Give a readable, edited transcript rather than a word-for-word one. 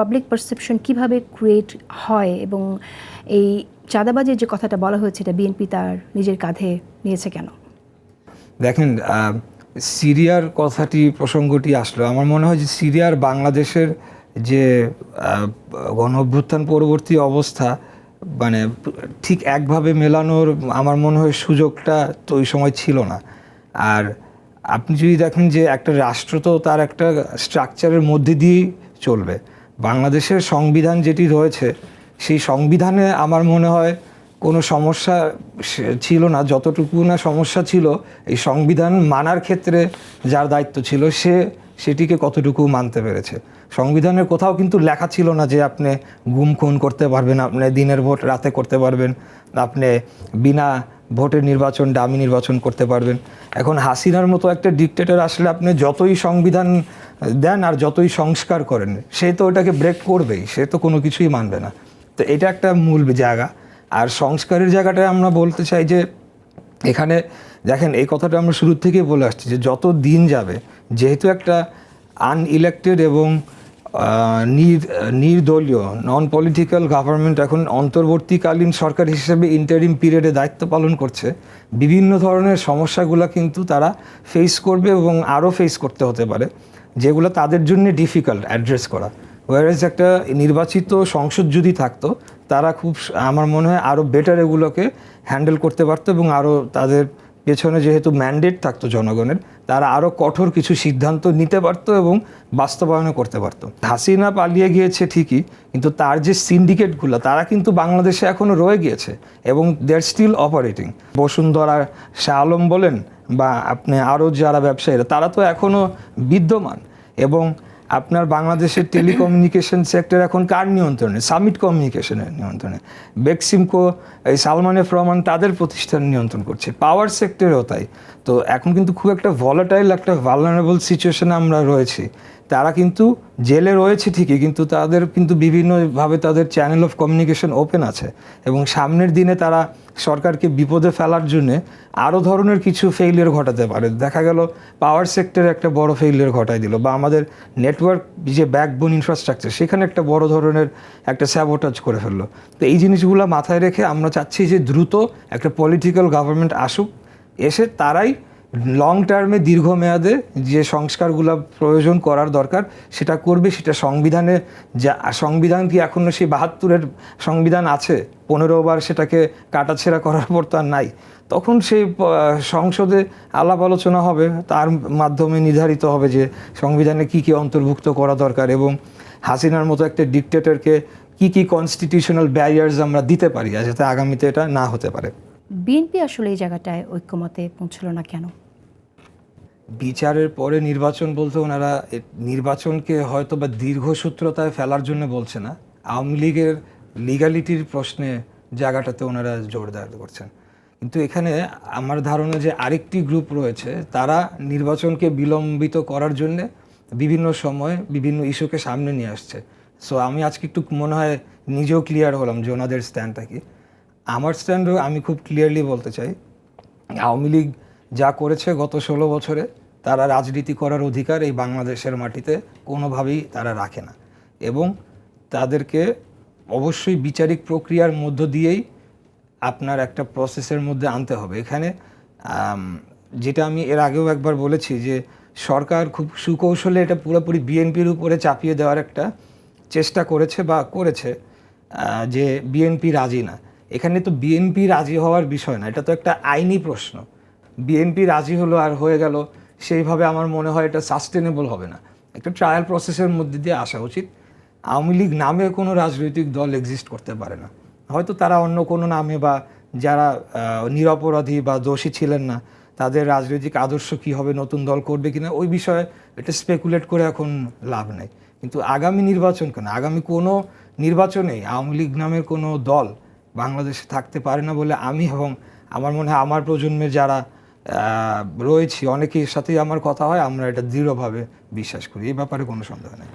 Public perception কিভাবে create হয় এবং এই চাঁদাবাজির যে কথাটা বলা হয়েছে এটা বিএনপি তার নিজের কাঁধে নিয়েছে কেন? দেখেন, সিরিয়ার কথাটি প্রসঙ্গটি আসলো, আমার মনে হয় যে সিরিয়ার বাংলাদেশের যে গণ অভ্যুত্থান পরবর্তী অবস্থা মানে ঠিক একভাবে মেলানোর আমার মনে হয় সুযোগটা তো ওই সময় ছিল না। আর আপনি যদি দেখেন যে একটা রাষ্ট্র তো তার একটা স্ট্রাকচারের মধ্যে দিয়েই চলবে। বাংলাদেশের সংবিধান যেটি রয়েছে সেই সংবিধানে আমার মনে হয় কোনো সমস্যা ছিল না, যতটুকু না সমস্যা ছিল এই সংবিধান মানার ক্ষেত্রে যার দায়িত্ব ছিল সে সেটিকে কতটুকু মানতে পেরেছে। সংবিধানের কোথাও কিন্তু লেখা ছিল না যে আপনি গুম খুন করতে পারবেন, আপনি দিনের ভোট রাতে করতে পারবেন, আপনি বিনা ভোটে নির্বাচন ডামি নির্বাচন করতে পারবেন। এখন হাসিনার মতো একটা ডিক্টেটর আসলে আপনি যতই সংবিধান দেন আর যতই সংস্কার করেন সে তো ওটাকে ব্রেক করবেই, সে তো কোনো কিছুই মানবে না। তো এটা একটা মূল জায়গা। আর সংস্কারের জায়গাটায় আমরা বলতে চাই যে এখানে দেখেন এই কথাটা আমরা শুরু থেকেই বলে আসছি যে যত দিন যাবে যেহেতু একটা আনইলেক্টেড এবং নির্দলীয় নন পলিটিক্যাল গভর্নমেন্ট এখন অন্তর্বর্তীকালীন সরকার হিসেবে ইন্টারিম পিরিয়ডে দায়িত্ব পালন করছে, বিভিন্ন ধরনের সমস্যাগুলো কিন্তু তারা ফেস করবে এবং আরও ফেস করতে হতে পারে যেগুলো তাদের জন্য ডিফিকাল্ট অ্যাড্রেস করা। ওয়ারেজ একটা নির্বাচিত সংসদ যদি থাকতো তারা খুব আমার মনে হয় আরও বেটার এগুলোকে হ্যান্ডেল করতে পারতো এবং আরও তাদের পেছনে যেহেতু ম্যান্ডেট থাকতো জনগণের, তারা আরও কঠোর কিছু সিদ্ধান্ত নিতে পারতো এবং বাস্তবায়নও করতে পারতো। হাসিনা পালিয়ে গিয়েছে ঠিকই, কিন্তু তার যে সিন্ডিকেটগুলো তারা কিন্তু বাংলাদেশে এখনও রয়ে গিয়েছে এবং দে আর স্টিল অপারেটিং। বসুন্ধরা, শাহ আলম বলেন বা আপনি আরও যারা ব্যবসায়ীরা তারা তো এখনও বিদ্যমান। এবং আপনার বাংলাদেশের টেলিকমিউনিকেশন সেক্টর এখন কার নিয়ন্ত্রণে? সামিট কমিউনিকেশনের নিয়ন্ত্রণে। বেক্সিমকো, এই সালমান এফ রহমান তাদের প্রতিষ্ঠান নিয়ন্ত্রণ করছে। পাওয়ার সেক্টরেও তাই। তো এখন কিন্তু খুব একটা ভলাটাইল একটা ভালনারেবল সিচুয়েশনে আমরা রয়েছি। তারা কিন্তু জেলে রয়েছে ঠিকই, কিন্তু তাদের কিন্তু বিভিন্নভাবে তাদের চ্যানেল অফ কমিউনিকেশন ওপেন আছে এবং সামনের দিনে তারা সরকারকে বিপদে ফেলার জন্যে আরও ধরনের কিছু ফেইলিয়ার ঘটাতে পারে। দেখা গেল পাওয়ার সেক্টরে একটা বড় ফেইলিয়ার ঘটাই দিল, বা আমাদের নেটওয়ার্ক যে ব্যাকবোন ইনফ্রাস্ট্রাকচার সেখানে একটা বড় ধরনের একটা স্যাবোটাজ করে ফেললো। তো এই জিনিসগুলো মাথায় রেখে আমরা চাচ্ছি যে দ্রুত একটা পলিটিক্যাল গভর্নমেন্ট আসুক, এসে তারাই লং টার্মে দীর্ঘমেয়াদে যে সংস্কারগুলো প্রয়োজন করার দরকার সেটা করবে। সেটা সংবিধানে যা সংবিধান কি এখনও সেই ৭২-এর সংবিধান আছে? ১৫ বার সেটাকে কাটাছেঁড়া করার পর তো আর নাই। তখন সেই সংসদে আলাপ আলোচনা হবে, তার মাধ্যমে নির্ধারিত হবে যে সংবিধানে কি কি অন্তর্ভুক্ত করা দরকার এবং হাসিনার মতো একটা ডিক্টেটরকে কি কি কনস্টিটিউশনাল ব্যারিয়ার্স আমরা দিতে পারি যাতে আগামীতে এটা না হতে পারে। বিএনপি আসলে এই জায়গাটায় ঐক্যমতে পৌঁছল না কেন? বিচারের পরে নির্বাচন বলতে ওনারা নির্বাচনকে হয়তো বা দীর্ঘসূত্রতায় ফেলার জন্য বলছে না, আওয়ামী লীগের লিগ্যালিটির প্রশ্নে জায়গাটাতে ওনারা জোরদার করছেন। কিন্তু এখানে আমার ধারণা যে আরেকটি গ্রুপ রয়েছে তারা নির্বাচনকে বিলম্বিত করার জন্যে বিভিন্ন সময় বিভিন্ন ইস্যুকে সামনে নিয়ে আসছে। সো আমি আজকে একটু মনে হয় নিজেও ক্লিয়ার হলাম যে ওনাদের স্ট্যান্ডটা কি। আমার স্ট্যান্ডও আমি খুব ক্লিয়ারলি বলতে চাই, আওয়ামী লীগ যা করেছে গত ১৬ বছরে তারা রাজনীতি করার অধিকার এই বাংলাদেশের মাটিতে কোনোভাবেই তারা রাখে না এবং তাদেরকে অবশ্যই বিচারিক প্রক্রিয়ার মধ্য দিয়েই আপনার একটা প্রসেসের মধ্যে আনতে হবে। এখানে যেটা আমি এর আগেও একবার বলেছি যে সরকার খুব সুকৌশলে এটা পুরোপুরি বিএনপির উপরে চাপিয়ে দেওয়ার একটা চেষ্টা করেছে বা করেছে যে বিএনপি রাজি না। এখানে তো বিএনপি রাজি হওয়ার বিষয় না, এটা তো একটা আইনি প্রশ্ন। বিএনপি রাজি হলো আর হয়ে গেল, সেইভাবে আমার মনে হয় এটা সাস্টেনেবল হবে না। একটা ট্রায়াল প্রসেসের মধ্যে দিয়ে আসা উচিত। আওয়ামী লীগ নামে কোনো রাজনৈতিক দল এক্সিস্ট করতে পারে না। হয়তো তারা অন্য কোনো নামে বা যারা নিরপরাধী বা দোষী ছিলেন না তাদের রাজনৈতিক আদর্শ কী হবে, নতুন দল করবে কিনা ওই বিষয়ে এটা স্পেকুলেট করে এখন লাভ নেই। কিন্তু আগামী নির্বাচন কেন, আগামী কোনো নির্বাচনেই আওয়ামী লীগ নামের কোনো দল বাংলাদেশে থাকতে পারে না বলে আমি এবং আমার মনে হয় আমার প্রজন্মের যারা রয়েছি অনেকের সাথেই আমার কথা হয়, আমরা এটা দৃঢ়ভাবে বিশ্বাস করি। এই ব্যাপারে কোনো সন্দেহ নেই।